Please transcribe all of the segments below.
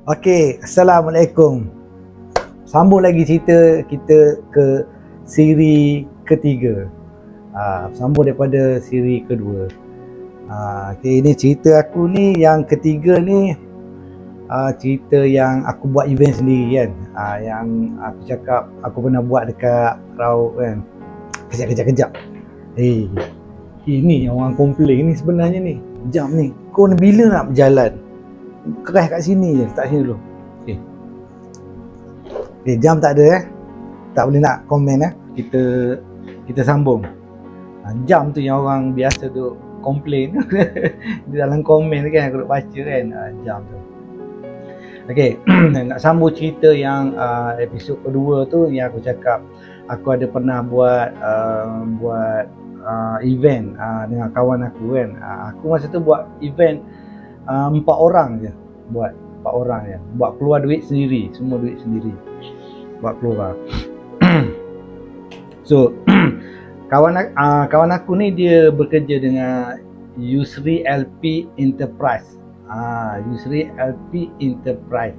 Okey, Assalamualaikum. Sambung lagi cerita kita ke siri ketiga. Sambung daripada siri kedua. Okey, ini cerita aku ni yang ketiga ni, cerita yang aku buat event sendiri kan. Yang aku cakap aku pernah buat dekat Rau kan. Kejap. Ini yang orang komplain ni sebenarnya ni. Jam ni, kau ni bila nak berjalan? Keras kat sini je, letak sini dulu. Okay, jam tak ada tak boleh nak komen kita sambung. Jam tu yang orang biasa tu komplain di dalam komen kan, aku duk baca kan, jam tu. Okay, nak sambung cerita yang episod kedua tu, yang aku cakap aku ada pernah buat event dengan kawan aku kan. Aku masa tu buat event 4 orang je, buat keluar duit sendiri, semua duit sendiri buat keluar. So kawan aku ni dia bekerja dengan Yusri LP Enterprise. Yusri LP Enterprise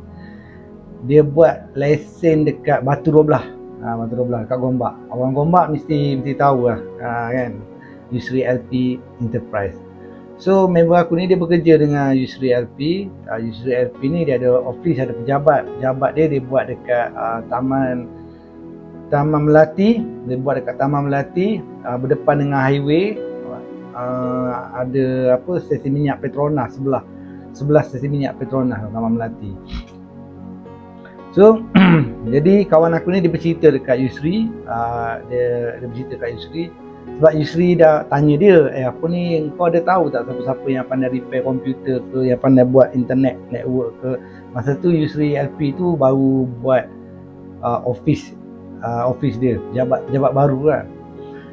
dia buat lesen dekat Batu 12, Batu 12 kat Gombak. Orang Gombak mesti tahu lah kan, Yusri LP Enterprise. So member aku ni dia bekerja dengan Yusri LP. Yusri LP ni dia ada office, ada pejabat. Pejabat dia buat dekat Taman Melati. Dia buat dekat Taman Melati, berdepan dengan highway. Ada stesen minyak Petronas sebelah stesen minyak Petronas, Taman Melati. So jadi kawan aku ni dia bercerita dekat Yusri. Dia bercerita dekat Yusri sebab Yusri dah tanya dia, apa ni, kau ada tahu tak siapa-siapa yang pandai repair komputer ke, yang pandai buat internet network ke. Masa tu Yusri LP tu baru buat office dia, jabat baru kan.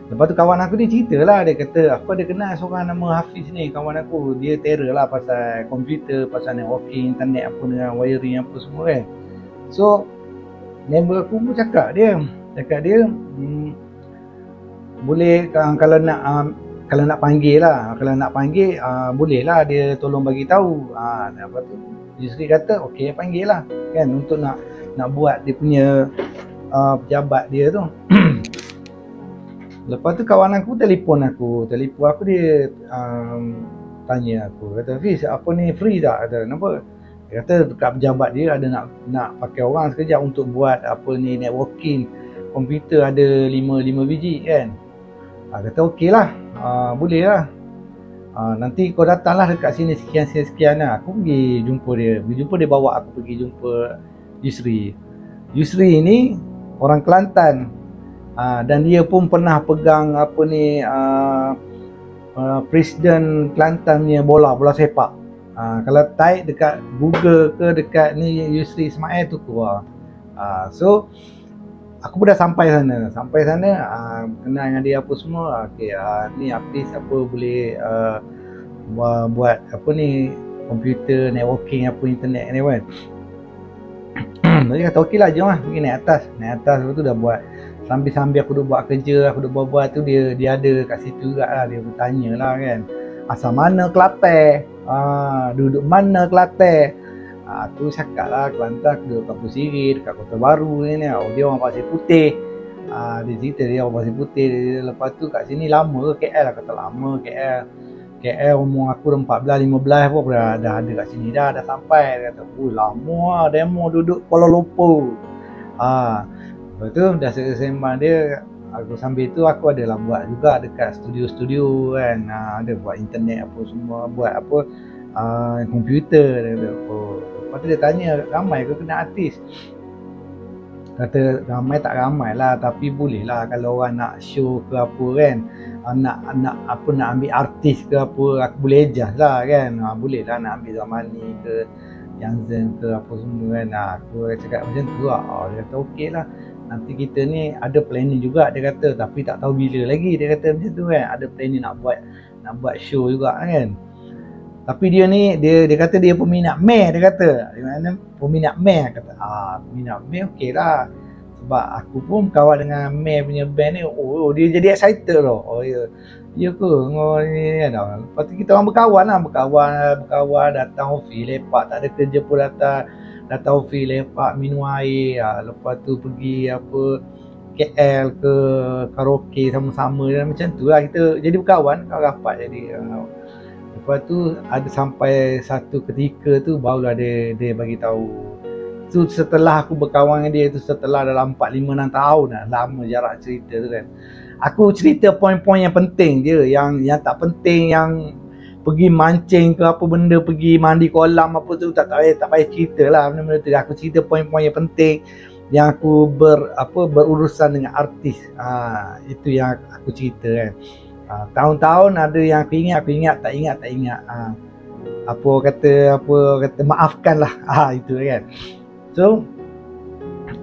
Lepas tu kawan aku ni cerita lah, dia kata aku ada kenal seorang nama Hafiz ni, kawan aku. Dia terror lah pasal komputer, pasal networking, internet apa dengan wiring apa semua kan. So member aku pun cakap dia boleh kalau nak panggil boleh lah dia tolong bagi tahu. Lepas tu Yusri kata okey, panggil lah kan, untuk nak buat dia punya pejabat dia tu. Lepas tu kawan aku telefon aku dia tanya aku, kata Fiz, apa ni free tak? Kata kenapa? Dia kata dekat pejabat dia ada nak pakai orang sekejap untuk buat networking komputer, ada 5 biji kan. Kata okey lah, boleh lah. Nanti kau datanglah dekat sini sekian lah. Aku pergi jumpa dia bawa aku pergi jumpa Yusri. Yusri ni orang Kelantan, dan dia pun pernah pegang Presiden Kelantan punya bola sepak. Kalau type dekat Google ke dekat ni Yusri Ismail tu keluar. So aku pun dah sampai sana, kenal dengan dia apa semua. Okey, ni Hafiz boleh buat komputer networking internet ni kan. Dia kata okey lah, jom lah pergi naik atas. Lepas tu dah buat sambil aku duk buat kerja, aku duk buat tu, dia ada kat situ juga lah. Dia bertanya lah kan, asal mana Kelantan, duduk mana Kelantan. Aku cakap lah Kelantan, aku duduk Kampung Sirih, dekat Kota Baru ni. Dia orang Pasir Putih. Dia cerita dia orang Pasir Putih. Lepas tu kat sini lama ke KL lah? Kata lama KL umur aku dah 14-15 pun dah ada kat sini dah sampai. Dia kata lama lah demo duduk Kuala Lumpur. Lepas tu dah sembang dia, aku sambil tu aku adalah buat juga dekat studio kan. Ada buat internet apa semua, buat komputer. Dia kata lepas tu dia tanya, ramai ke kena artis? Kata ramai tak ramai lah, tapi boleh lah kalau orang nak show ke apa kan, nak ambil artis ke apa, aku boleh adjust lah kan. Boleh lah nak ambil Zamani ke Yang Zen ke apa semua kan. Aku cakap macam tu lah. Dia kata okey lah, nanti kita ni ada planning juga, dia kata, tapi tak tahu bila lagi. Dia kata macam tu kan, ada planning nak buat show juga kan. Tapi dia ni dia kata dia peminat meh, dia kata. Di mana peminat meh, kata. Peminat meh okeylah. Sebab aku pun kawan dengan meh punya band ni. Oh, dia jadi excited tau. Oh ya. Ya ke? Oh, ni dah. Lepas tu kita orang berkawan datang office lepak, tak ada kerja pun datang office lepak, minum air. Lepas tu pergi KL ke karaoke sama-sama macam tu lah, kita jadi berkawan, rapat jadi. Lepas tu ada sampai satu ketika tu barulah dia bagi tahu. Tu setelah aku berkawan dengan dia tu, setelah dalam 4-5-6 tahun dah, lama jarak cerita tu kan. Aku cerita poin-poin yang penting je, yang tak penting, yang pergi mancing ke apa benda, pergi mandi kolam apa tu tak payah cerita lah benda-benda tu. Aku cerita poin-poin yang penting yang aku berurusan dengan artis. Itu yang aku cerita kan. Tahun-tahun ada yang aku ingat, tak ingat. Apa kata maafkan lah. Itu kan. So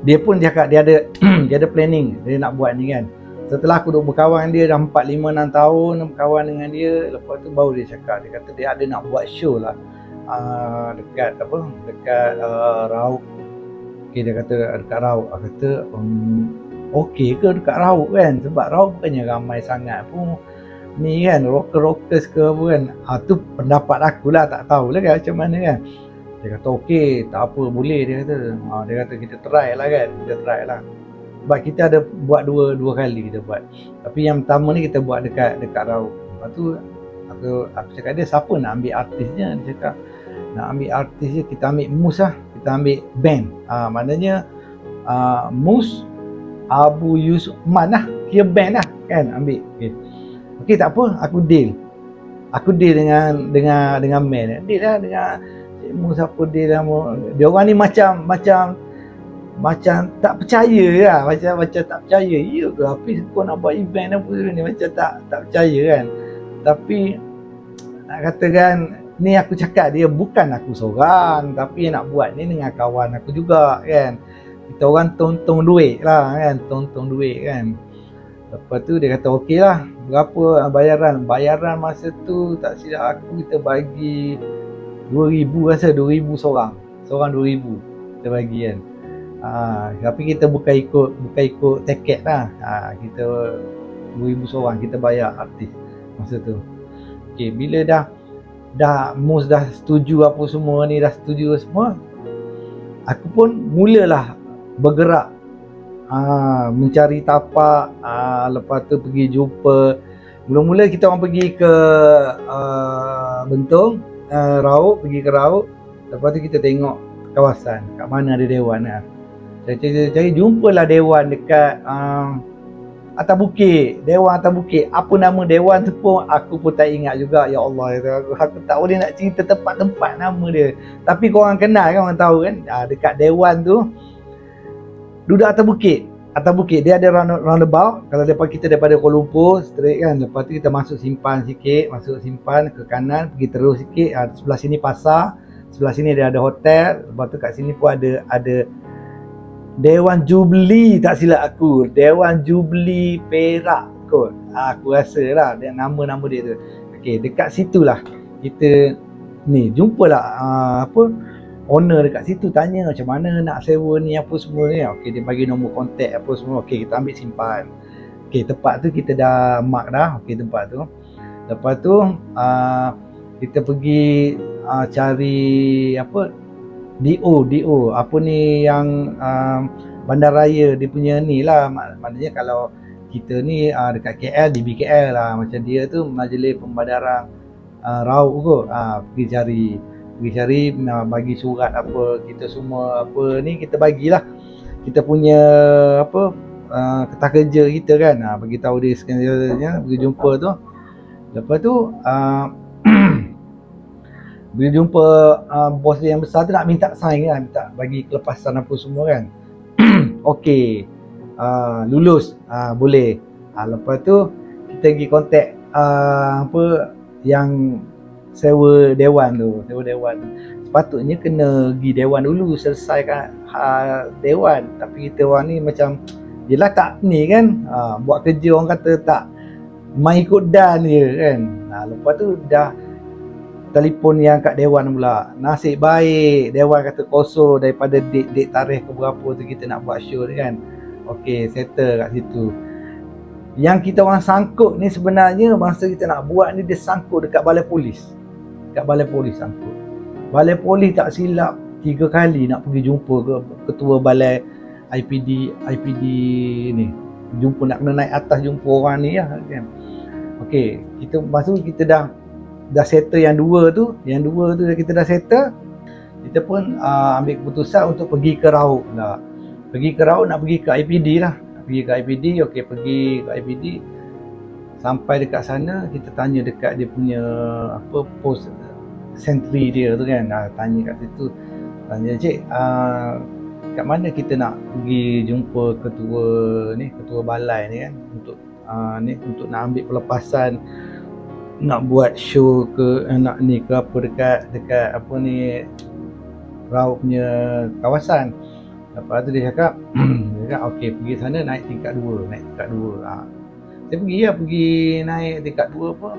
dia pun cakap dia ada dia ada planning dia nak buat ni kan. Setelah aku duduk berkawan dengan dia dah 4-5-6 tahun berkawan dengan dia, lepas tu baru dia cakap, dia kata dia ada nak buat show lah dekat Raub. Dia kata dekat Raub. Aku kata okey ke dekat Raub kan, sebab Raub bukannya ramai sangat pun ni kan, rockers ke apa kan. Tu pendapat aku lah, tak tahulah kan macam mana kan. Dia kata okey, tak apa, boleh, dia kata kita try lah kan, sebab kita ada buat dua kali kita buat. Tapi yang pertama ni kita buat dekat Raub. Lepas tu aku cakap dia, siapa nak ambil artisnya? Dia cakap nak ambil artisnya kita ambil Mus lah, kita ambil band. Maknanya Mus, Abu Yusuf Man lah, kira band lah kan, ambil. Okey tak apa, aku deal dengan band. Deal lah dengan Mus, apa deal lah. Dia orang ni macam tak percaya lah, macam tak percaya. Ya ke Hafiz kau nak buat event apa ni, macam tak percaya kan. Tapi nak katakan ni, aku cakap dia bukan aku seorang, tapi nak buat ni dengan kawan aku juga kan. Kita orang tong duit lah kan, tong duit kan. Lepas tu dia kata okey lah, berapa bayaran masa tu tak silap aku kita bagi 2,000, rasa 2,000 seorang 2,000 kita bagi kan. Tapi kita bukan ikut tiket lah. Kita 2,000 seorang kita bayar artis masa tu. Okey, bila dah Mus dah setuju apa semua ni, dah setuju semua, aku pun mulalah bergerak mencari tapak. Lepas tu pergi jumpa, mula-mula kita orang pergi ke Bentong, Raub, pergi ke Raub. Lepas tu kita tengok kawasan kat mana ada dewan lah. Cari jumpalah dewan dekat atas bukit, dewan atas bukit. Apa nama dewan tu pun aku pun tak ingat juga. Ya Allah, aku tak boleh nak cerita tempat-tempat nama dia, tapi korang kenal kan, orang tahu kan. Dekat dewan tu duduk atas bukit, dia ada roundabout. Kalau kita daripada Kuala Lumpur straight kan, lepas tu kita masuk simpan ke kanan, pergi terus sikit. Sebelah sini pasar, sebelah sini dia ada hotel. Lepas tu kat sini pun ada Dewan Jubilee, tak silap aku, Dewan Jubilee Perak kot. Aku rasa lah dia nama dia tu. Okey, dekat situlah kita ni jumpalah owner dekat situ, tanya macam mana nak sewa ni apa semua ni. Okey, dia bagi nombor kontak apa semua. Okey, kita ambil simpan. Okey, tempat tu kita dah mark dah. Okey, tempat tu. Lepas tu kita pergi cari DO apa ni yang bandaraya dia punya ni lah. Maknanya kalau kita ni dekat KL, di BKL lah, macam dia tu Majlis Pembandaran Raub kot. Pergi cari bagi surat apa kita semua apa ni, kita bagilah kita punya kertas kerja kita kan. Bagi tahu dia sekiranya pergi jumpa tu. Lepas tu bila jumpa bos dia yang besar tu, nak minta sign kan, minta bagi kelepasan apa semua kan. Okey, lulus, boleh. Lepas tu kita pergi kontak yang sewa dewan tu. Sepatutnya kena pergi dewan dulu, selesaikan dewan. Tapi kita orang ni macam yelah tak ni kan, buat kerja orang kata tak main ikut dan je kan. Lepas tu dah telefon yang kat Dewan pula. Nasib baik Dewan kata kosong daripada date tarikh ke berapa tu kita nak buat show ni kan. Okey, settle kat situ. Yang kita orang sangkut ni sebenarnya masa kita nak buat ni dia sangkut dekat balai polis. Dekat balai polis sangkut. Balai polis tak silap 3 kali nak pergi jumpa ke ketua balai IPD ni. Jumpa nak kena naik atas jumpa orang ni lah kan. Okey, kita masa kita dah settle yang dua tu kita dah settle. Kita pun ambil keputusan untuk pergi ke Raub lah. Pergi ke Raub nak pergi ke IPD lah. Pergi ke IPD, okey pergi ke IPD. Sampai dekat sana kita tanya dekat dia punya apa post sentry dia tu kan. Tanya kat situ. Tanya cik, kat mana kita nak pergi jumpa ketua balai ni kan untuk nak ambil pelepasan, nak buat show ke nak ni ke apa dekat apa ni Raub punya kawasan. Lepas tu dia cakap okey pergi sana naik tingkat 2. Saya pergi naik tingkat 2 apa.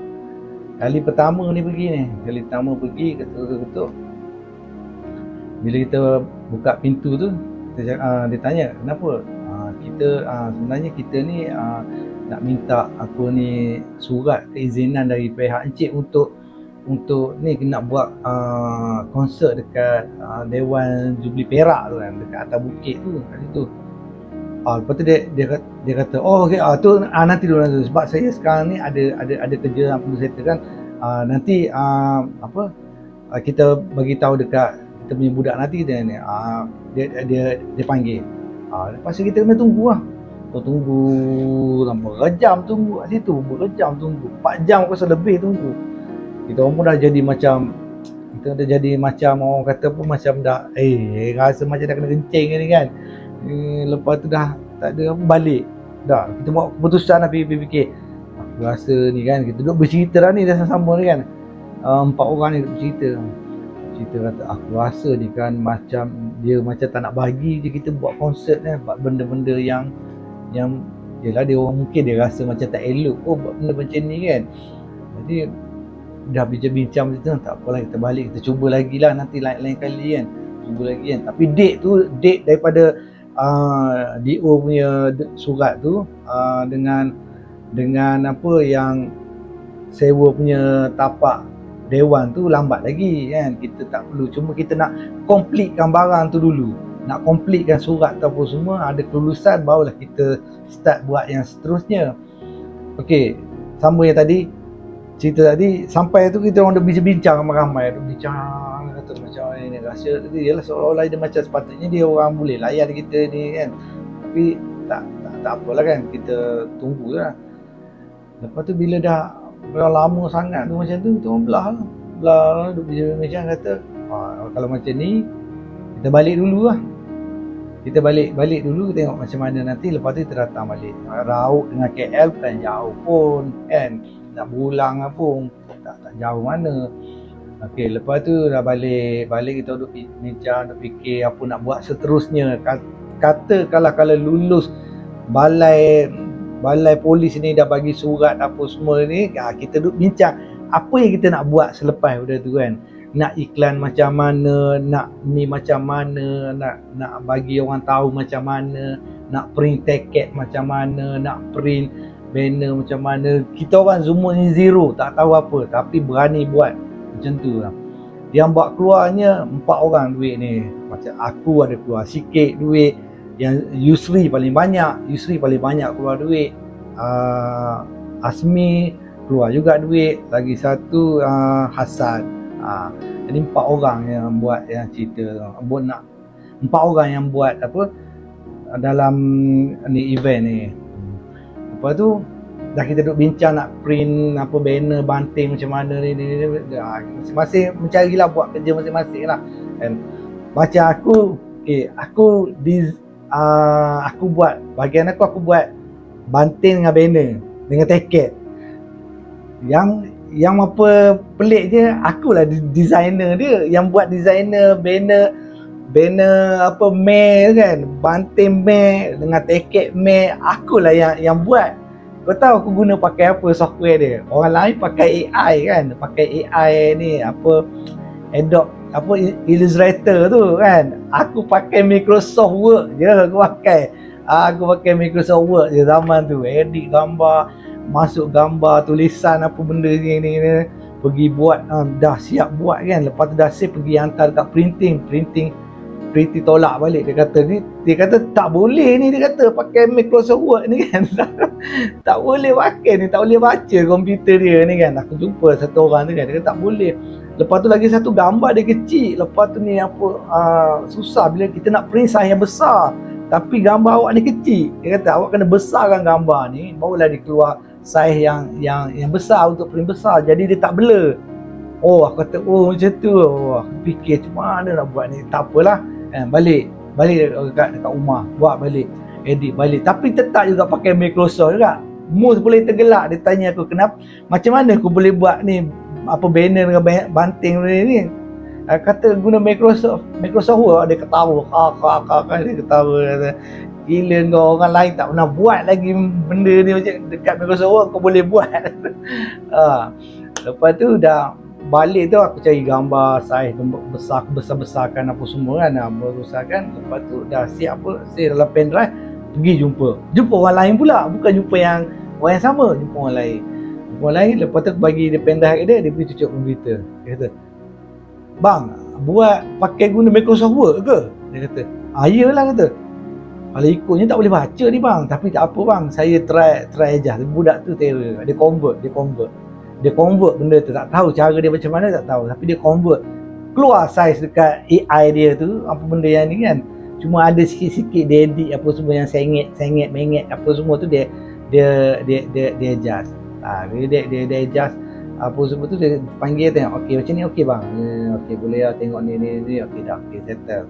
Kali pertama pergi ketuk-ketuk. Bila kita buka pintu tu dia tanya kenapa? Kita sebenarnya kita ni nak minta aku ni surat keizinan dari pihak Encik untuk ni nak buat konsert dekat Dewan Jubli Perak tu kan, dekat atas bukit tu kat situ. Lepas tu dia kata okey tu nanti dulu sebab saya sekarang ni ada kerja yang perlu settle kan. Nanti kita bagi tahu dekat kita punya budak nanti dia ni dia panggil. Lepas tu kita kena tunggu lah. Tunggu berjam tunggu kat situ, 4 jam kuasa lebih tunggu. Kita orang pun dah jadi macam orang kata apa macam dah rasa macam dah kena kencing ni kan. Lepas tu dah tak ada apa balik. Dah kita buat keputusan dah fikir. Aku rasa ni kan kita duduk bercerita dah ni dah sama-sama ni kan. 4 orang ni duduk bercerita kata aku rasa ni kan macam dia macam tak nak bagi je kita buat konsert kan, buat benda-benda yang yelah dia orang mungkin dia rasa macam tak elok buat benda macam ni kan. Jadi dah bincang-bincang macam tu, tak apalah kita balik kita cuba lagi lah nanti lain kali kan, cuba lagi kan. Tapi date daripada DO punya surat tu dengan apa yang sewa punya tapak Dewan tu lambat lagi kan. Kita tak perlu, cuma kita nak completekan barang tu dulu, nak completekan surat tu apa semua, ada kelulusan barulah kita start buat yang seterusnya. Okey, sama yang tadi cerita tadi, sampai tu kita orang dah bincang ramai-ramai, kata macam ni rasa tadi ialah seolah-olah dia macam sepatutnya dia orang boleh layan kita ni kan. Tapi tak apalah kan, kita tunggulah. Lepas tu bila dah lama sangat tu macam tu, kita orang belah duduk macam kata kalau macam ni kita balik dulu lah. Kita balik dulu tengok macam mana nanti. Lepas tu kita datang balik. Raub dengan KL bukan jauh pun kan, nak berulang pun tak jauh mana. Okey, lepas tu dah balik kita duduk bincang, duduk fikir apa nak buat seterusnya. Kata kalau lulus balai polis ni dah bagi surat apa semua ni, kita duduk bincang apa yang kita nak buat selepas benda tu kan. Nak iklan macam mana, nak ni macam mana, nak bagi orang tahu macam mana, nak print tiket macam mana, nak print banner macam mana. Kita orang semua ni zero, tak tahu apa, tapi berani buat macam tu lah. Yang buat keluarnya 4 orang duit ni. Macam aku ada keluar sikit duit, yang Yusri paling banyak keluar duit, Asmi keluar juga duit, lagi satu Hasan. Jadi 4 orang yang buat yang cerita, 4 orang yang buat apa dalam ni event ni. Lepas tu dah kita duduk bincang nak print apa banner banting macam mana ni masing-masing mencarilah buat kerja masing-masing lah kan. Macam aku buat bahagian aku buat banting dengan banner dengan tiket. Yang apa pelik je, akulah designer dia, yang buat designer banner apa meh kan, banting meh dengan tiket meh, akulah yang buat. Kau tahu aku guna pakai apa software dia? Orang lain pakai AI kan, pakai AI ni apa Adobe apa Illustrator tu kan. Aku pakai Microsoft Word je aku pakai. Aku pakai Microsoft Word je zaman tu. Edit gambar, masuk gambar, tulisan apa benda ni pergi buat, dah siap buat kan. Lepas tu dah save pergi hantar dekat printing tolak balik. Dia kata tak boleh ni, dia kata pakai Microsoft Word ni kan. Tak boleh pakai ni, tak boleh baca komputer dia ni kan. Aku jumpa satu orang tu kan, dia kata tak boleh. Lepas tu lagi satu gambar dia kecil. Lepas tu ni apa susah bila kita nak print size yang besar, tapi gambar awak ni kecil. Dia kata awak kena besarkan gambar ni, barulah dia keluar size yang besar untuk print besar. Jadi dia tak blur. Oh, aku kata oh macam tu. Oh, aku fikir macam mana nak buat ni. Tak apalah. Balik dekat rumah, buat balik, edit balik. Tapi tetap juga pakai Microsoft juga. Mus boleh tergelak. Dia tanya aku kenapa, macam mana aku boleh buat ni apa banner dengan banting ni. Kata guna Microsoft Word. Dia ketawa. Dia ketawa. Gila kau, orang lain tak pernah buat lagi benda ni macam dekat Microsoft Word kau boleh buat. Lepas tu dah balik tu aku cari gambar saiz besar-besarkan apa semua kan, besarkan. Lepas tu dah siap apa, save dalam pen drive, pergi jumpa orang lain pula, bukan jumpa orang yang sama, jumpa orang lain. Lepas tu bagi dia pen drive dia pergi cucuk komputer. Dia kata, "Bang, buat pakai guna Microsoft Word ke?" Dia kata, "Iyalah," kata. "Kalau ikutnya tak boleh baca ni bang, tapi tak apa bang, saya try aja." Budak tu terror, dia convert benda tu, tak tahu cara dia macam mana, tak tahu, tapi dia convert keluar saiz dekat AI dia tu, apa benda yang ni kan. Cuma ada sikit-sikit dia edit apa semua yang sengit mengit apa semua tu dia adjust. Dia adjust apa semua tu, dia panggil tengok, okey macam ni okey bang, okey boleh lah, tengok ni okey dah, okey settle.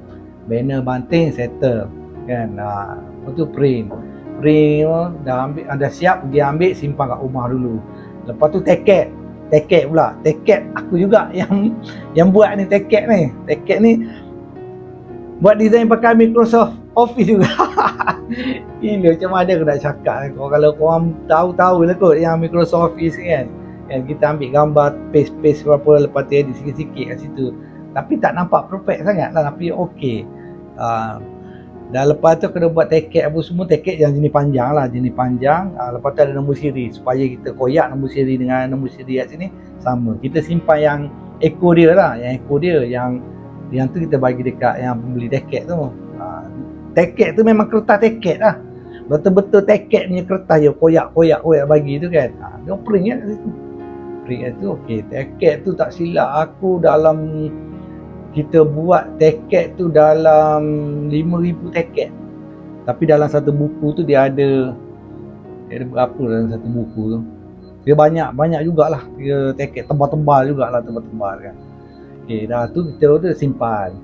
Banner banting settle kan. Lepas tu print dah ambil, dah siap, pergi ambil, simpan kat rumah dulu. Lepas tu tiket pula. Tiket aku juga yang buat ni. Tiket ni buat design pakai Microsoft Office juga. Gila, macam mana aku nak cakap kalau korang tahu lah kot yang Microsoft Office kan. Kita ambil gambar, paste berapa, lepas tu edit sikit-sikit kat situ. Tapi tak nampak perfect sangat lah, tapi okey. Dan lepas tu kena buat tiket apa semua, tiket yang jenis panjang. Lepas tu ada nombor siri, supaya kita koyak nombor siri dengan nombor siri kat sini sama. Kita simpan yang ekor dia lah, yang tu kita bagi dekat yang pembeli tiket tu. Tiket tu memang kertas tiket lah, betul-betul tiket punya kertas je, koyak bagi tu kan. Dia print kan kat situ. Print kat tu okey. Tiket tu tak silap aku dalam, kita buat tiket tu dalam 5,000 tiket. Tapi dalam satu buku tu dia ada berapa dalam satu buku tu. Dia banyak jugalah. Dia tiket tebal-tebal jugalah, tebal-tebal kan. Okey, dah tu kita dah simpan.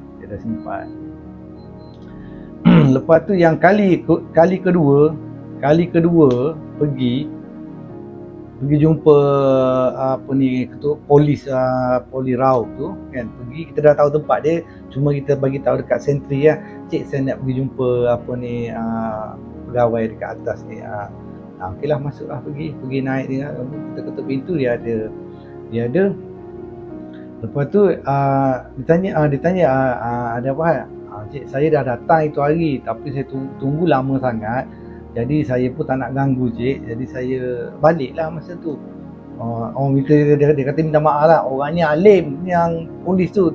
Lepas tu yang kali kedua pergi jumpa apa ni, ketua polis Raub tu kan. Pergi, kita dah tahu tempat dia, cuma kita bagi tahu dekat sentri lah, "Cik, saya nak pergi jumpa apa ni pegawai dekat atas ni." Okeylah, masuklah, pergi naik dia, kita ketuk pintu, dia ada. Lepas tu dia tanya ada apa? "Cik, saya dah datang itu hari, tapi saya tunggu lama sangat. Jadi saya pun tak nak ganggu cik, jadi saya baliklah masa tu." Dia kata minta maaf lah, orangnya alim, yang polis tu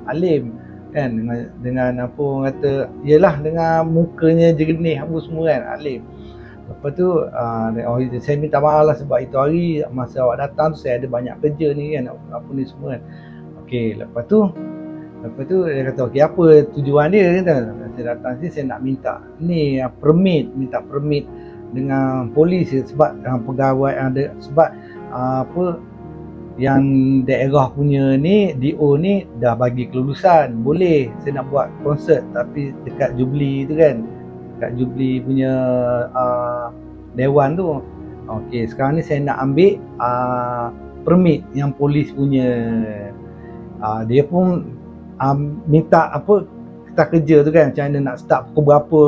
alim kan, dengan apa orang kata, yelah dengan mukanya jernih apa semua kan, alim. Lepas tu saya minta maaf lah sebab itu hari masa awak datang tu saya ada banyak kerja ni kan, apa ni semua kan. Okey, lepas tu dia kata okey, apa tujuan dia, kata saya datang sini saya nak minta permit dengan polis sebab pegawai ada, sebab apa yang daerah punya ni DO ni dah bagi kelulusan, boleh saya nak buat konsert tapi dekat Jubilee tu kan, dekat Jubilee punya dewan tu. Okey, sekarang ni saya nak ambil permit yang polis punya. Dia pun minta apa, kita kerja tu kan, macam mana nak start pukul berapa,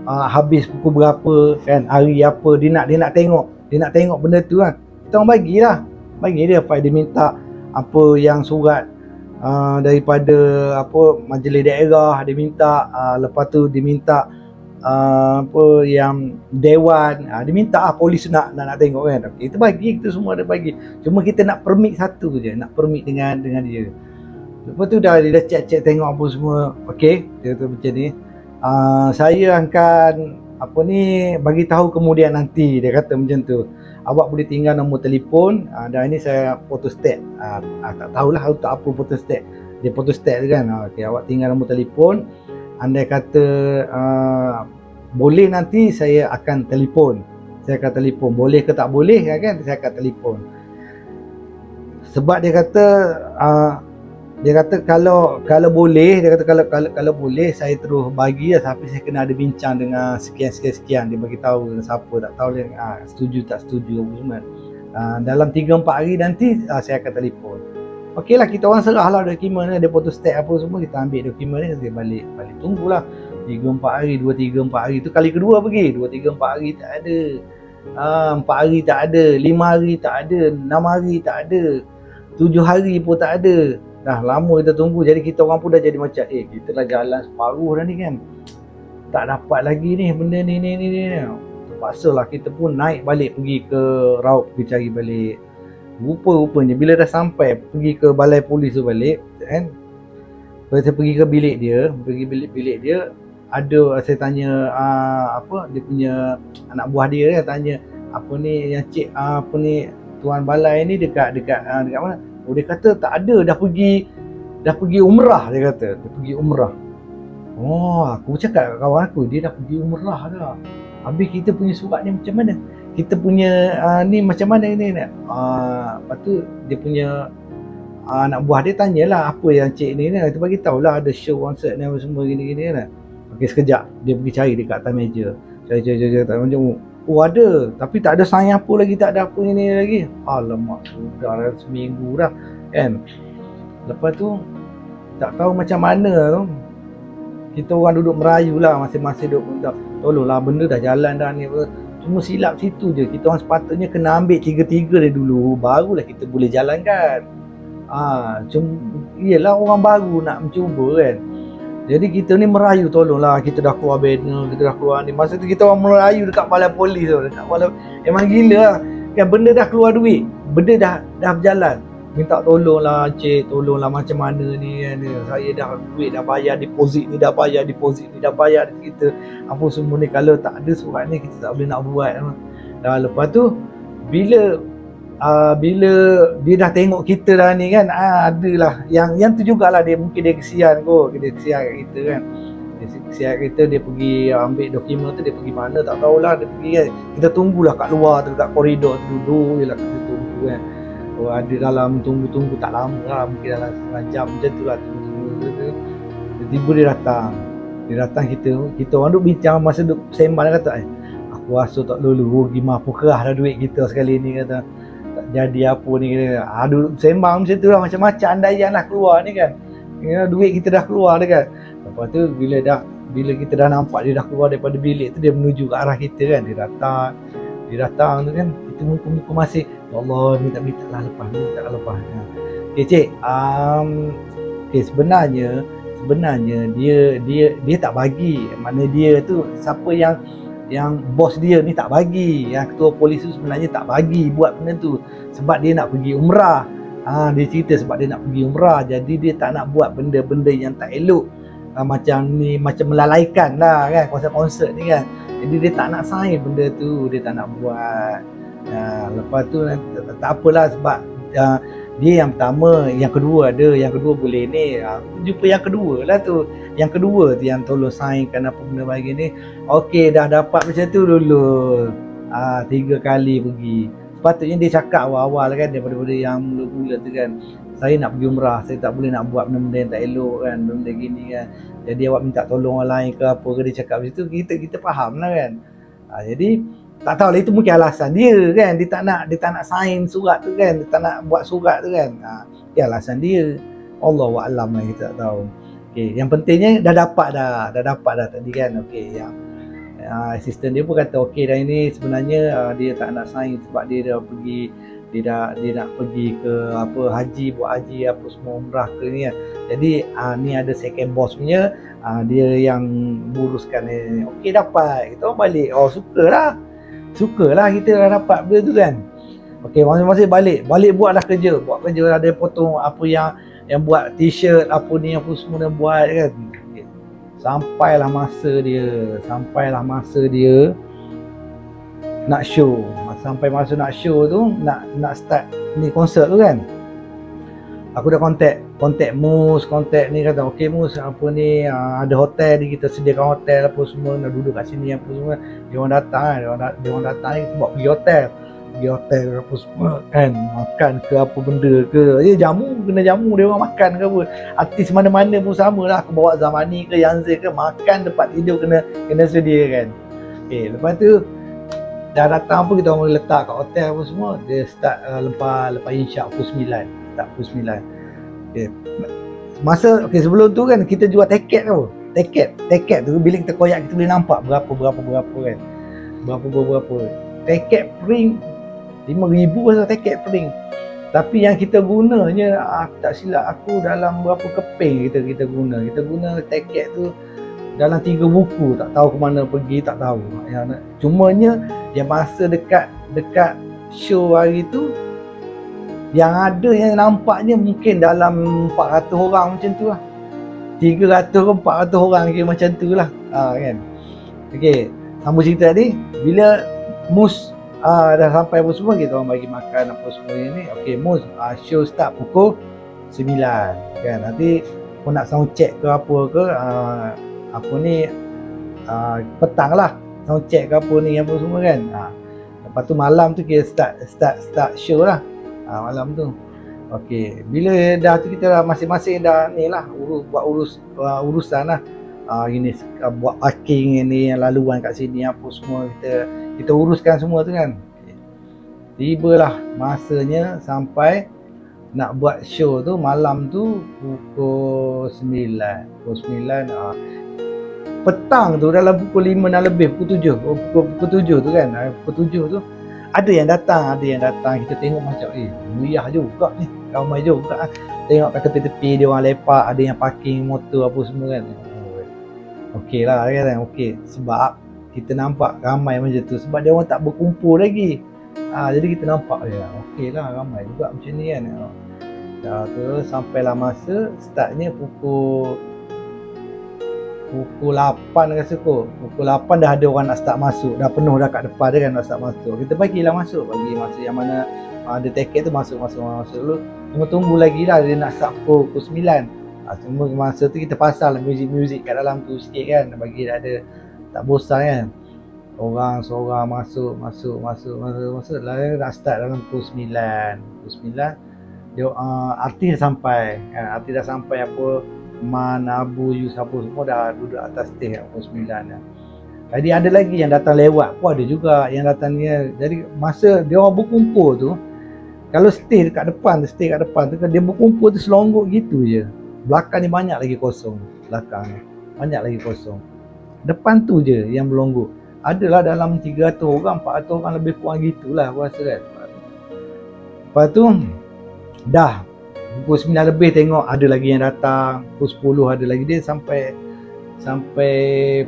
habis pukul berapa kan, hari apa, dia nak tengok benda tu kan. Kita orang bagi dia file, dia minta apa yang surat daripada apa majlis daerah dia minta, lepas tu dia minta apa yang dewan, dia minta polis nak tengok kan. Okay, kita bagi, kita semua ada bagi, cuma kita nak permit satu je, nak permit dengan dia. Lepas tu dia dah check tengok apa semua, okey, dia kata macam ni, saya akan apa ni bagi tahu kemudian nanti, dia kata macam tu. Awak boleh tinggal nombor telefon, dan ini saya photostat, tak tahulah untuk apa photostat, dia photostat kan. Okey, awak tinggal nombor telefon, andai kata boleh nanti saya akan telefon, boleh ke tak boleh kan, saya akan telefon. Sebab dia kata kalau boleh, dia kata kalau boleh saya terus bagi lah, tapi saya kena ada bincang dengan sekian. Dia bagi tahu siapa, tak tahu dia setuju tak setuju apa semua. Dalam 3-4 hari nanti saya akan telefon. Okey lah, kita orang serahlah dokumen dia, photostat apa semua, kita ambil dokumen ni, kita balik tunggulah 3-4 hari, 2-3-4 hari tu kali kedua pergi, 2-3-4 hari tak ada, 4 hari tak ada, 5 hari tak ada, 6 hari tak ada, 7 hari pun tak ada. Dah lama kita tunggu, jadi kita orang pun dah jadi macam kita dah jalan separuh dah ni kan, tak dapat lagi ni benda ni. Terpaksa lah kita pun naik balik pergi ke Raub, pergi cari balik. Rupanya bila dah sampai pergi ke balai polis tu balik kan, bila saya pergi ke bilik dia, ada saya tanya apa dia punya anak buah dia tanya, apa ni yang cik apa ni tuan balai ni dekat mana? Oh, dia kata tak ada, dah pergi umrah, dia kata dia pergi umrah. Oh, aku cakap kat kawan aku, dia dah pergi umrah dah. Habis kita punya surat ni macam mana? Kita punya ni macam mana ni? Lepas tu dia punya anak buah dia tanyalah apa yang cik ni kita bagi tahulah ada show konsert ni apa semua gini kan. Okey, sekejap dia pergi cari dekat atas meja. Cari tak macam ada, tapi tak ada sign apa lagi, tak ada apa ini lagi. Alamak, sudah dah seminggu dah kan. Lepas tu tak tahu macam mana tu, kita orang duduk merayu lah, masing-masing duduk minta tolonglah, benda dah jalan dah ni. Cuma silap situ je, kita orang sepatutnya kena ambil 3 dia dulu, barulah kita boleh jalankan. Cuma iyalah orang baru nak mencuba kan. Jadi kita ni merayu, tolonglah, kita dah keluar banner, kita dah keluar ni. Masa tu kita orang merayu dekat balai polis tu, memang gila lah kan, benda dah keluar duit, benda dah berjalan. Minta tolonglah cik, tolonglah macam mana ni kan, saya dah duit dah bayar, deposit ni dah bayar, kita apa semua ni, kalau tak ada surat ni kita tak boleh nak buat. Dah lepas tu bila dia dah tengok kita dah ni kan, adalah yang tu jugalah dia, mungkin dia kesian kot, dia kesian kat kita kan, dia pergi ambil dokumen tu, dia pergi mana tak tahulah, dia pergi kan, kita tunggulah kat luar tu, dekat koridor tu, duduk je lah kita tunggu kan. Ada dalam tunggu tak lama lah, mungkin dalam setengah jam macam tu lah, tunggu. Tiba-tiba dia datang, kita orang duk bincang, masa duk sembang, dia kata aku rasa tak lulu gimana apa kerah dah duit kita sekali ni, kata tak jadi apa ni, kata duduk sembang macam tu lah, macam-macam andaian lah keluar ni kan, duit kita dah keluar dekat. Lepas tu bila kita dah nampak dia dah keluar daripada bilik tu, dia menuju ke arah kita kan, dia datang tu kan, kita muka-muka masih ya Allah, minta lah lepas. Okay cik, okay, sebenarnya dia tak bagi, maknanya dia tu siapa yang bos dia ni tak bagi, yang ketua polis tu sebenarnya tak bagi buat benda tu sebab dia nak pergi umrah. Dia cerita sebab dia nak pergi umrah, jadi dia tak nak buat benda-benda yang tak elok, macam ni, macam melalaikan lah kan konsert ni kan. Jadi dia tak nak sign benda tu, dia tak nak buat. Lepas tu tak apalah, sebab dia yang pertama, yang kedua boleh ni. Jumpa yang kedua lah tu, yang tolong signkan apa benda bagi ni. Okey, dah dapat macam tu dulu, 3 kali pergi. Sepatutnya dia cakap awal-awal kan, daripada yang mula-mula tu kan, saya nak pergi umrah, saya tak boleh nak buat benda-benda yang tak elok kan, benda gini kan, jadi awak minta tolong orang lain ke apa ke, dia cakap macam tu, kita faham lah kan. Jadi tak tahu lah, itu mungkin alasan dia kan, dia tak nak sign surat tu kan, dia tak nak buat surat tu kan. Itu alasan dia, Allahu'alam lah, kita tak tahu. Okay, yang pentingnya dah dapat dah tadi kan. Okay, assistant dia pun kata okey dah, ini sebenarnya dia tak nak sign sebab dia dah pergi, dia nak pergi ke apa haji, buat haji apa semua, umrah ke ni kan. Jadi ni ada second boss punya, dia yang uruskan ni. Okey dapat, kita orang balik. Oh sukalah kita dah dapat benda tu kan. Okey, masing-masing balik buatlah kerja, buat kerja, ada potong apa yang buat t-shirt apa ni apa semua dia buat kan. Sampailah masa dia nak show. Sampai masa nak show tu, nak start ni konsert tu kan, aku dah contact Mus, contact ni, kata okey Mus, apa ni ada hotel ni, kita sediakan hotel apa semua, nak duduk kat sini apa semua. Dia orang datang kan, dia orang datang ni kita buat pergi hotel apa semua kan, makan ke apa benda ke, kena jamu dia orang makan ke apa. Artis mana-mana pun sama lah, aku bawa Zamani ke Yanzil ke, makan tempat tidur kena sedia kan. Okay, lepas tu dah datang pun kita orang letak kat hotel apa semua. Dia start lepas insya pukul 9, start pukul 9. Okay. Masa sebelum tu kan kita jual tiket tu, bila kita koyak kita boleh nampak berapa kan, berapa tiket print 5,000 pasal tiket print. Tapi yang kita gunanya, tak silap aku, dalam berapa keping kita guna tiket tu dalam 3 buku, tak tahu ke mana pergi, tak tahu. Cumanya yang masa dekat show hari tu, yang ada yang nampaknya mungkin dalam 400 orang macam tu lah, 300 ke 400 orang kira macam tu lah kan. Okey, sambung cerita tadi, bila Mus dah sampai apa semua, kita orang bagi makan apa semua ni. Okey Mus, show start pukul 9 kan. Nanti kau nak sound check ke apa ke, apa ni petang lah sound check ke apa ni apa semua kan. Lepas tu malam tu kita start show lah, malam tu. Okey, bila dah tu kita dah masing-masing dah ni lah buat urusan lah. Ini buat parking ni, laluan kat sini apa semua, kita uruskan semua tu kan. Tibalah masanya sampai nak buat show tu malam tu pukul 9. Petang tu dalam pukul 5 dan lebih, pukul 7 tu kan. Pukul 7 tu ada yang datang, kita tengok macam meriah juga ni, ramai juga. Tengok kat tepi-tepi dia orang lepak, ada yang parking motor apa semua kan. Okey lah kan, okey, sebab kita nampak ramai macam tu sebab dia orang tak berkumpul lagi. Jadi kita nampak okey lah, ramai juga macam ni kan. Dah tu sampailah masa startnya pukul 8 rasa kot. Pukul 8 dah ada orang nak start masuk, dah penuh dah kat depan dia kan, nak start masuk. Kita bagilah masuk, bagi masa yang mana ada tiket tu masuk dulu. Tunggu lagi lah dia nak start pukul 9. Semua masa tu kita pasal muzik kat dalam tu sikit kan, bagi dia ada tak bosan kan. Orang seorang masuk lah, nak start dalam pukul 9. Dia artis dah sampai kan, apa Man, Abu, Yus apa semua dah duduk atas stage pukul 9 dah. Jadi ada lagi yang datang lewat pun ada juga yang datang ni. Jadi masa dia orang berkumpul tu, kalau stay kat depan tu kan, dia berkumpul tu selonggok gitu je. Belakang ni banyak lagi kosong, depan tu je yang berlonggok. Adalah dalam 300 orang, 400 orang lebih kurang gitulah aku rasa kan. Lepas tu dah pukul 9 lebih tengok ada lagi yang datang, pukul 10 ada lagi, dia sampai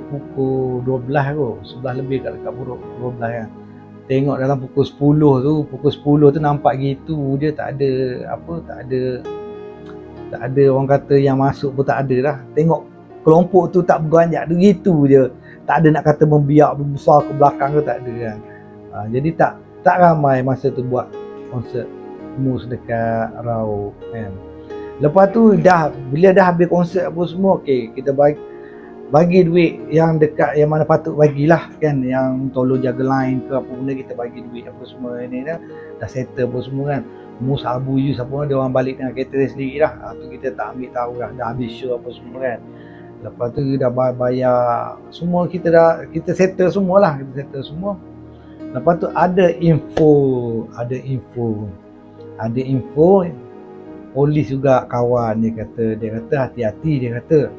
pukul 12 kot, 11 lebih kat 12 kan. Tengok dalam pukul 10 tu nampak gitu je, tak ada orang kata yang masuk pun tak ada dah. Tengok kelompok tu tak berganjak tu gitu je, tak ada nak kata membiak besar ke belakang ke, tak ada kan. Jadi tak ramai masa tu buat konsert Mus dekat Rau kan. Lepas tu bila dah habis konsert apa semua, okey, kita bagi duit yang dekat yang mana patut bagilah kan, yang tolong jaga line ke apa benda, kita bagi duit apa semua ni dah settle apa semua kan. Mus, Abu, Yus apa dia orang balik dengan kereta dia sendiri lah. Tu kita tak ambil tahu dah habis show apa semua kan. Lepas tu dah bayar semua, kita settle semua lah, Lepas tu ada info polis juga kawan dia kata hati-hati, dia kata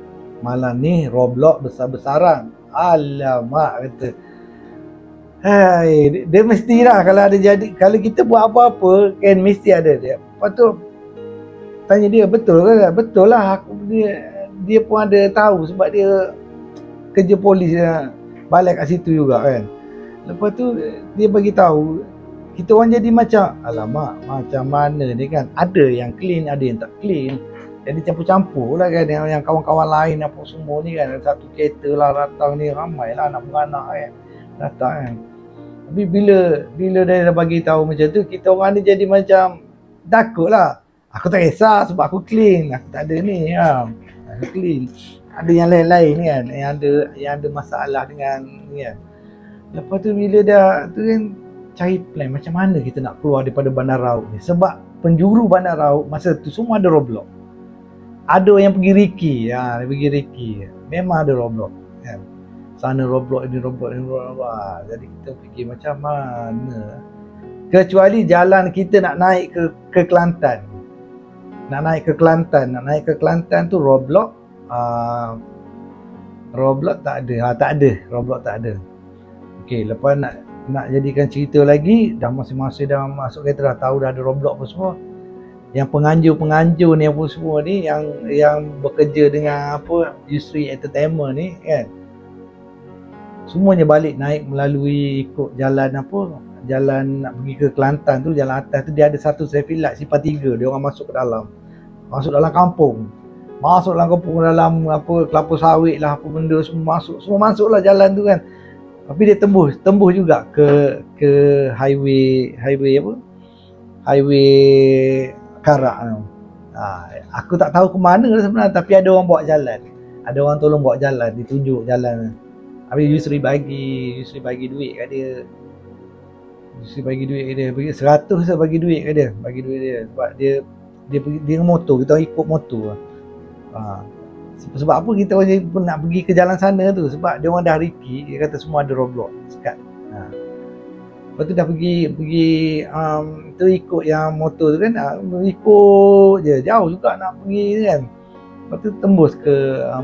malam ni Roblox besar-besaran. Alamak kata. Hai, dia mestilah kalau ada jadi, kalau kita buat apa-apa kan mesti ada dia. Lepas tu tanya dia, betul ke? Betul lah, dia pun ada tahu sebab dia kerja polis, dia balik kat situ juga kan. Lepas tu dia bagi tahu, kita orang jadi macam alamak, macam mana ni kan, ada yang clean, ada yang tak clean. Jadi campur-campur lah kan, yang kawan-kawan lain apa semua ni kan, satu kereta lah datang ni, ramai lah anak beranak kan datang kan. Tapi bila dia dah bagi tahu macam tu, kita orang ni jadi macam takut lah. Aku tak kisah sebab aku clean, aku tak ada ni kan, aku clean. Ada yang lain-lain kan, yang ada masalah dengan ni kan. Lepas tu bila dah tu kan, cari plan macam mana kita nak keluar daripada Bandar Rauk ni. Sebab penjuru Bandar Rauk masa tu semua ada Roblox. Ada yang pergi Riki, dia pergi Riki. Memang ada Roblox kan. Sana Roblox, ini Roblox, ini Roblox. Jadi kita fikir macam mana. Kecuali jalan kita nak naik ke Kelantan. Nak naik ke Kelantan tu Roblox. Roblox tak ada. Tak ada. Roblox tak ada. Okey, lepas nak jadikan cerita lagi, dah masing-masing dah masuk kereta dah tahu dah ada Roblox apa semua. Yang penganjur ni apa semua ni yang bekerja dengan apa Yusri Entertainment ni kan. Semuanya balik naik melalui ikut jalan nak pergi ke Kelantan tu, jalan atas tu dia ada satu traffic light sifar 3. Dia orang masuk dalam kampung. Masuk dalam apa kelapa sawit lah, apa benda semua masuklah jalan tu kan. Tapi dia tembus juga ke highway apa? Highway Karak tu. Aku tak tahu ke mana sebenarnya, tapi ada orang bawa jalan. Ada orang tolong bawa jalan, ditunjuk jalan. Habis Yusri bagi duit kat dia. Yusri bagi duit kat dia. 100 saya bagi duit kat dia. Sebab dia pergi dengan motor, kita ikut motor. Sebab apa kita orang pun nak pergi ke jalan sana tu, sebab dia orang dah Riki, dia kata semua ada Roblox sekat. Lepas tu dah pergi tu ikut yang motor tu kan, ikut je, jauh juga nak pergi kan. Lepas tu tembus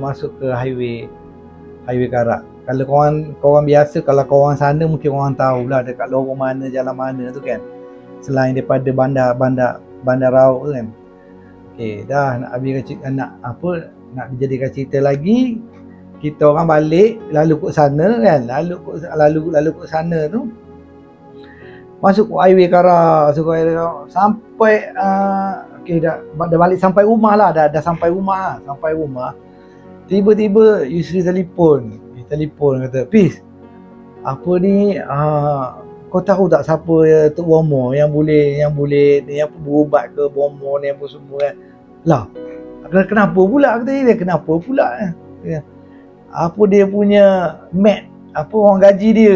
masuk ke highway Karak. Kalau korang biasa, kalau korang sana mungkin korang tahulah dekat lorong mana, jalan mana tu kan, selain daripada bandar Rauk tu kan. Okey, dah nak habiskan nak dijadikan cerita lagi, kita orang balik lalu ke sana kan, lalu ke sana tu masuk ke highway Karak, sampai okey dah balik sampai rumah lah, dah sampai rumah. Tiba-tiba Yusri telefon kata, "Pis, apa ni kau tahu tak siapa Tok Bomo yang boleh ni apa berubat ke Bomo ni apa semua kan?" Lah, kenapa pula kata dia? Kenapa pula? Apa dia punya mat, apa orang gaji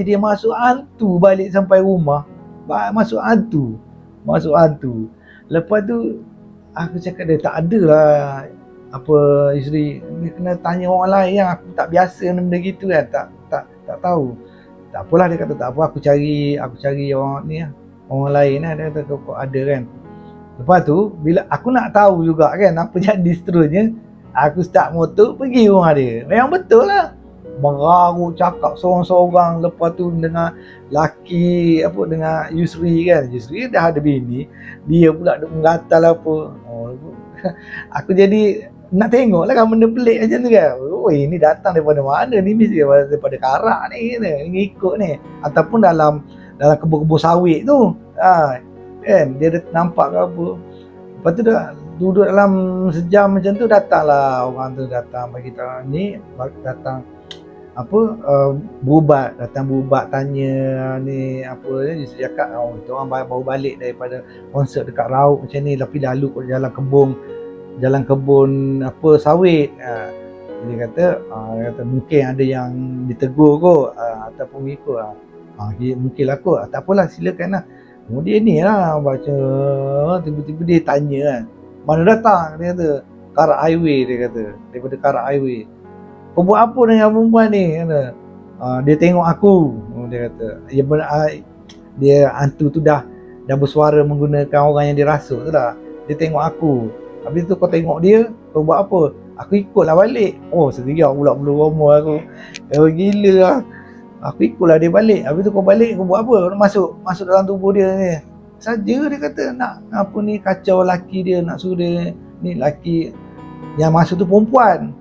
dia masuk hantu balik sampai rumah. Masuk hantu. Lepas tu aku cakap dia tak ada lah apa Yusri, ni kena tanya orang lain yang aku tak biasa benda gitu kan, tak tahu. Tak apalah, dia kata tak apa, aku cari orang ni lah, orang lain lah, dia kata kau ada kan. Lepas tu bila aku nak tahu juga kan apa jadi seterusnya, aku start motor pergi rumah dia. Memang betul lah, mengarut cakap seorang-seorang. Lepas tu dengan laki dengan Yusri kan, Yusri dah ada bini, dia pula duk menggatal apa. Aku jadi nak tengok lah kan benda pelik macam tu kan. Oh, ini datang daripada mana ni? Mesti daripada Karak ni, ngikut ni, ataupun dalam kebun-kebun sawit tu kan, dia nampak ke apa. Lepas tu dah duduk dalam sejam macam tu, datanglah orang tu, datang bagi tahu ni, datang berubat tanya ni apa dia cakap, kita orang baru balik daripada konsert dekat Rauk macam ni, tapi lalu kat jalan kebun apa sawit. Dia kata mungkin ada yang ditegur kot, ataupun ikut mungkin lah kot, tak apalah, silakan lah. Kemudian ni lah baca, tiba-tiba dia tanya kan, mana datang, dia kata Karak Highway, dia kata daripada Karak Highway. Kau buat apa dengan perempuan ni? Kata, dia tengok aku, dia kata. Dia hantu tu dah bersuara menggunakan orang yang dirasuk tu dah. Dia tengok aku. Habis tu kau tengok dia, kau buat apa? Aku ikutlah balik. Oh, seriak pula bulu roma aku. Gila lah. Aku ikutlah dia balik. Habis tu kau balik, kau buat apa? Kau masuk dalam tubuh dia ni. Saja dia kata nak apa ni, kacau laki dia, nak suruh dia ni, laki yang masuk tu perempuan.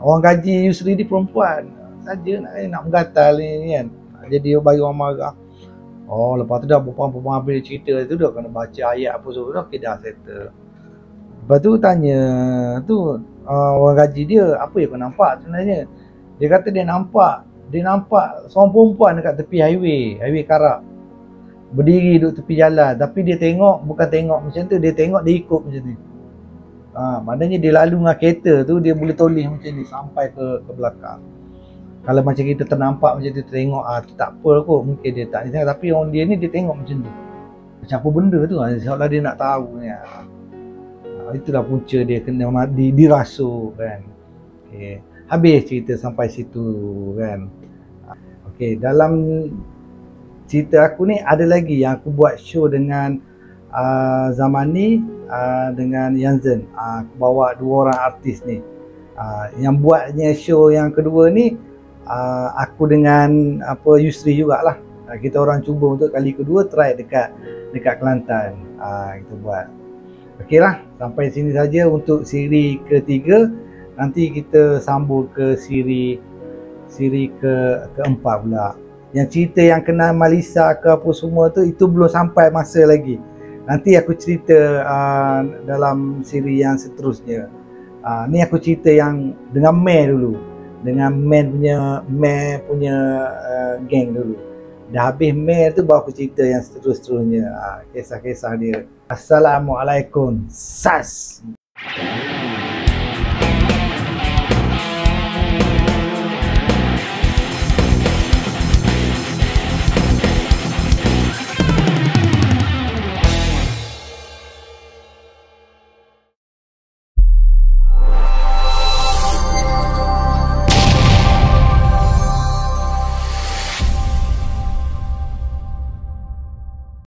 Orang gaji Yusri ni perempuan. Saja nak menggatal ni kan. Jadi bagi orang marah. Oh, lepas tu dah perempuan habis cerita tu, dah kena baca ayat apa semua, dah dah settle. Lepas tu tanya tu orang gaji dia, apa yang kau nampak sebenarnya? Dia kata dia nampak seorang perempuan dekat tepi highway Karak. Berdiri duduk tepi jalan, tapi dia tengok, bukan tengok macam tu, dia tengok dia ikut macam ni. Maknanya dia lalu dengan kereta tu, dia boleh toleh macam ni sampai ke belakang. Kalau macam kita ternampak macam tu, tengok tak apa kot, mungkin dia tak ni, tapi orang dia ni dia tengok macam tu. Macam apa benda tu, seolah dia nak tahu ni. Itulah punca dia kena dirasuk kan. Okay. Habis cerita sampai situ kan. Okay, dalam cerita aku ni ada lagi yang aku buat show dengan Zamani dengan Yanzen. Aku bawa 2 orang artis ni. Yang buatnya show yang kedua ni aku dengan Yusri jugalah. Kita orang cuba untuk kali kedua try dekat Kelantan. Kita buat. Okey lah, sampai sini saja untuk siri ketiga. Nanti kita sambung ke siri keempat pula. Yang cerita yang kenal Malisa ke apa semua tu, itu belum sampai masa lagi. Nanti aku cerita dalam siri yang seterusnya. Ni aku cerita yang dengan Meh dulu. Dengan Meh punya geng dulu. Dah habis Meh tu baru aku cerita yang seterusnya. Kisah-kisah dia. Assalamualaikum. Sas.